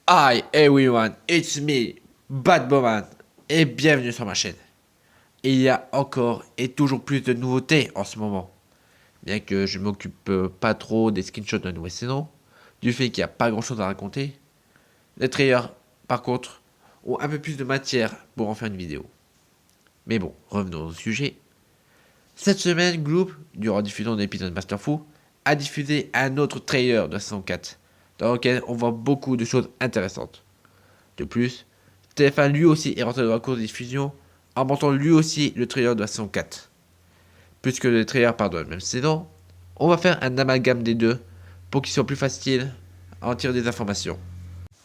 Hi everyone, it's me, Bad Bowman, et bienvenue sur ma chaîne. Il y a encore et toujours plus de nouveautés en ce moment. Bien que je m'occupe pas trop des screenshots de la nouvelle saison, du fait qu'il n'y a pas grand chose à raconter, les trailers, par contre, ont un peu plus de matière pour en faire une vidéo. Mais bon, revenons au sujet. Cette semaine, Gloop, durant la diffusion de l'épisode Masterful, a diffusé un autre trailer de la saison 4, dans lequel on voit beaucoup de choses intéressantes. De plus, TF1 lui aussi est rentré dans la course de diffusion en montant lui aussi le trailer de la saison 4. Puisque les trailers partent de la même saison, on va faire un amalgame des deux pour qu'il soit plus facile à en tirer des informations.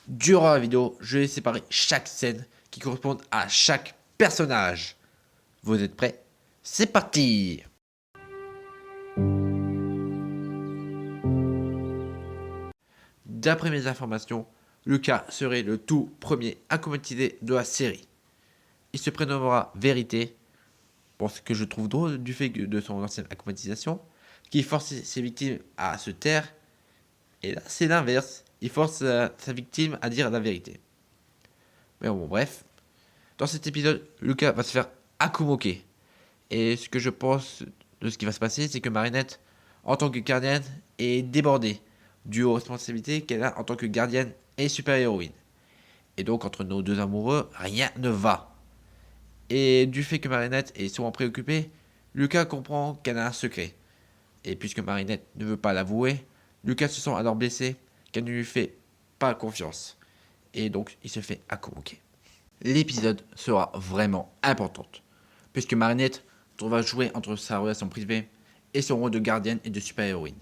Durant la vidéo, je vais séparer chaque scène qui correspond à chaque personnage. Vous êtes prêts? C'est parti! D'après mes informations, Lucas serait le tout premier accoumatisé de la série. Il se prénommera Vérité. Bon, ce que je trouve drôle du fait de son ancienne acclimatisation, qui force ses victimes à se taire, et là c'est l'inverse, il force sa victime à dire la vérité. Mais bon, bref, dans cet épisode, Lucas va se faire accoumoquer. Et ce que je pense de ce qui va se passer, c'est que Marinette, en tant que gardienne, est débordée, due aux responsabilités qu'elle a en tant que gardienne et super-héroïne. Et donc, entre nos deux amoureux, rien ne va. Et du fait que Marinette est souvent préoccupée, Lucas comprend qu'elle a un secret. Et puisque Marinette ne veut pas l'avouer, Lucas se sent alors blessé qu'elle ne lui fait pas confiance. Et donc il se fait accoumoquer. L'épisode sera vraiment important, puisque Marinette va jouer entre sa relation privée et son rôle de gardienne et de super-héroïne.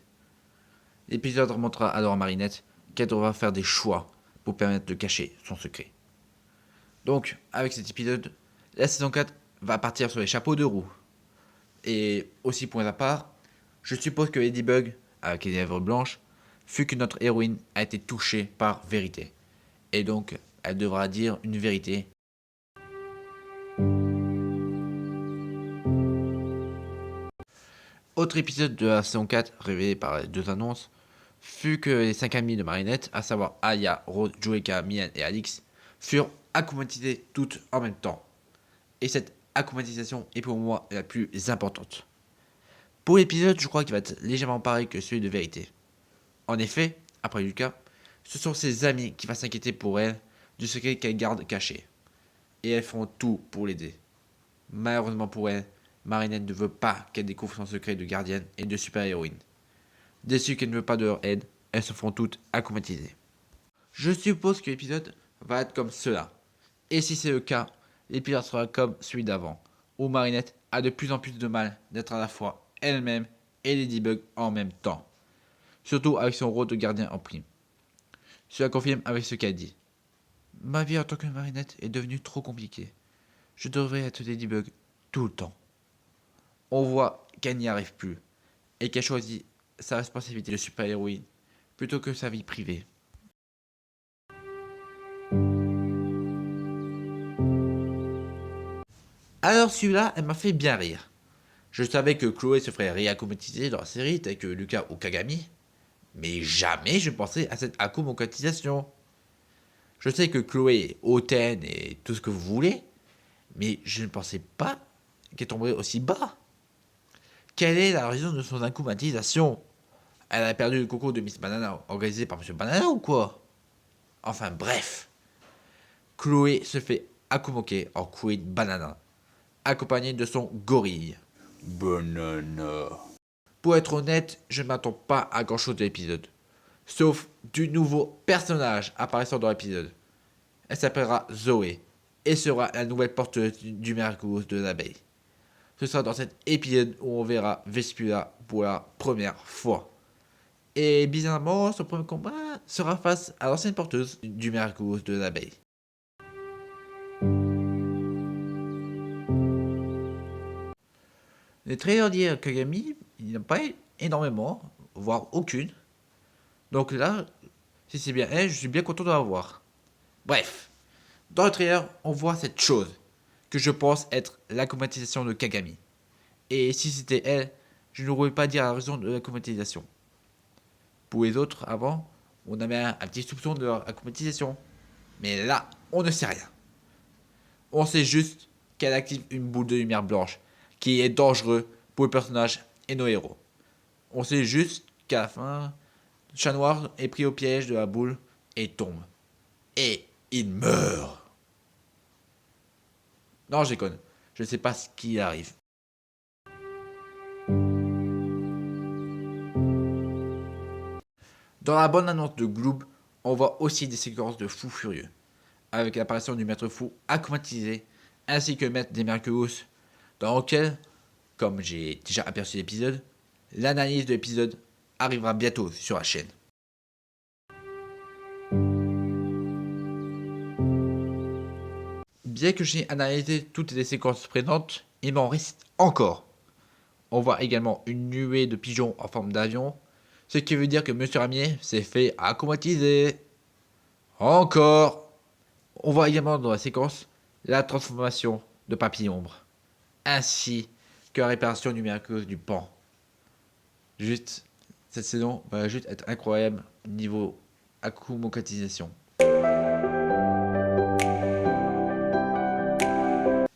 L'épisode remontera alors à Marinette qu'elle devra faire des choix pour permettre de cacher son secret. Donc, avec cet épisode, la saison 4 va partir sur les chapeaux de roue. Et aussi point à part, je suppose que Ladybug, avec les lèvres blanches, fut que notre héroïne a été touchée par vérité. Et donc, elle devra dire une vérité. Autre épisode de la saison 4, révélé par les deux annonces, fut que les 5 amis de Marinette, à savoir Aya, Rose, Joeka, Mian et Alix, furent accoumatisées toutes en même temps. Et cette accoumatisation est pour moi la plus importante. Pour l'épisode, je crois qu'il va être légèrement pareil que celui de vérité. En effet, après Lucas, ce sont ses amis qui vont s'inquiéter pour elle du secret qu'elle garde caché. Et elles feront tout pour l'aider. Malheureusement pour elle, Marinette ne veut pas qu'elle découvre son secret de gardienne et de super-héroïne. Déçue qu'elle ne veut pas de leur aide, elles se font toutes acclimatiser. Je suppose que l'épisode va être comme cela. Et si c'est le cas, l'épisode sera comme celui d'avant, où Marinette a de plus en plus de mal d'être à la fois elle-même et Ladybug en même temps. Surtout avec son rôle de gardien en prime. Cela confirme avec ce qu'elle dit. Ma vie en tant que Marinette est devenue trop compliquée. Je devrais être Ladybug tout le temps. On voit qu'elle n'y arrive plus et qu'elle choisit sa responsabilité de super-héroïne plutôt que sa vie privée. Alors celui-là, elle m'a fait bien rire. Je savais que Chloé se ferait réaccomatiser dans la série tel que Lucas ou Kagami, mais jamais je pensais à cette accommodatisation. Je sais que Chloé est hautaine et tout ce que vous voulez, mais je ne pensais pas qu'elle tomberait aussi bas. Quelle est la raison de son acclimatisation? Elle a perdu le concours de Miss Banana organisé par Monsieur Banana ou quoi? Enfin bref. Chloé se fait accoumoquer en Queen Banana, accompagnée de son gorille. Banana. Pour être honnête, je ne m'attends pas à grand chose de l'épisode. Sauf du nouveau personnage apparaissant dans l'épisode. Elle s'appellera Zoé et sera la nouvelle porteuse du mercure de l'abeille. Ce sera dans cet épisode où on verra Vespula pour la première fois. Et bizarrement, son premier combat sera face à l'ancienne porteuse du mercure de l'abeille. Les trailers d'hier Kagami, il n'y en a pas énormément, voire aucune. Donc là, si c'est bien elle, je suis bien content de la voir. Bref, dans le trailer, on voit cette chose que je pense être l'acclimatisation de Kagami. Et si c'était elle, je ne pourrais pas dire la raison de l'acclimatisation. Pour les autres, avant, on avait un petit soupçon de leur automatisation. Mais là, on ne sait rien. On sait juste qu'elle active une boule de lumière blanche qui est dangereux pour le personnage et nos héros. On sait juste qu'à la fin, Chat Noir est pris au piège de la boule et tombe. Et il meurt. Non, je déconne. Je ne sais pas ce qui arrive. Dans la bonne annonce de Gloob, on voit aussi des séquences de fous furieux, avec l'apparition du maître fou aquatisé, ainsi que le maître des Mercurus, dans lequel, comme j'ai déjà aperçu l'épisode, l'analyse de l'épisode arrivera bientôt sur la chaîne. Bien que j'ai analysé toutes les séquences présentes, il m'en reste encore. On voit également une nuée de pigeons en forme d'avion, ce qui veut dire que Monsieur Ramier s'est fait aquatiser. Encore. On voit également dans la séquence la transformation de Papy Ombre, ainsi que la réparation numérique du pan. Juste, cette saison va juste être incroyable niveau acclimatisation.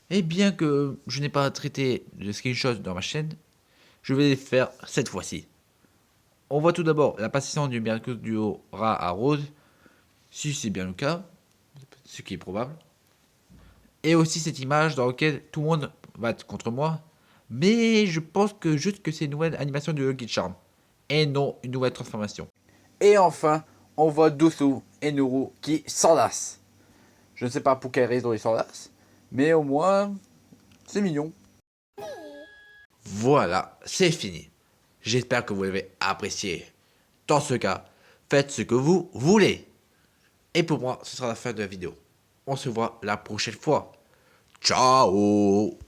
Et bien que je n'ai pas traité de screenshots dans ma chaîne, je vais les faire cette fois-ci. On voit tout d'abord la passation du Mercure duo rat à Rose, si c'est bien le cas, ce qui est probable. Et aussi cette image dans laquelle tout le monde va être contre moi, mais je pense que juste que c'est une nouvelle animation de Lucky Charm, et non une nouvelle transformation. Et enfin, on voit Dosu et Nuru qui s'enlacent. Je ne sais pas pour quelle raison ils s'enlacent, mais au moins, c'est mignon. Voilà, c'est fini. J'espère que vous l'avez apprécié. Dans ce cas, faites ce que vous voulez. Et pour moi, ce sera la fin de la vidéo. On se voit la prochaine fois. Ciao!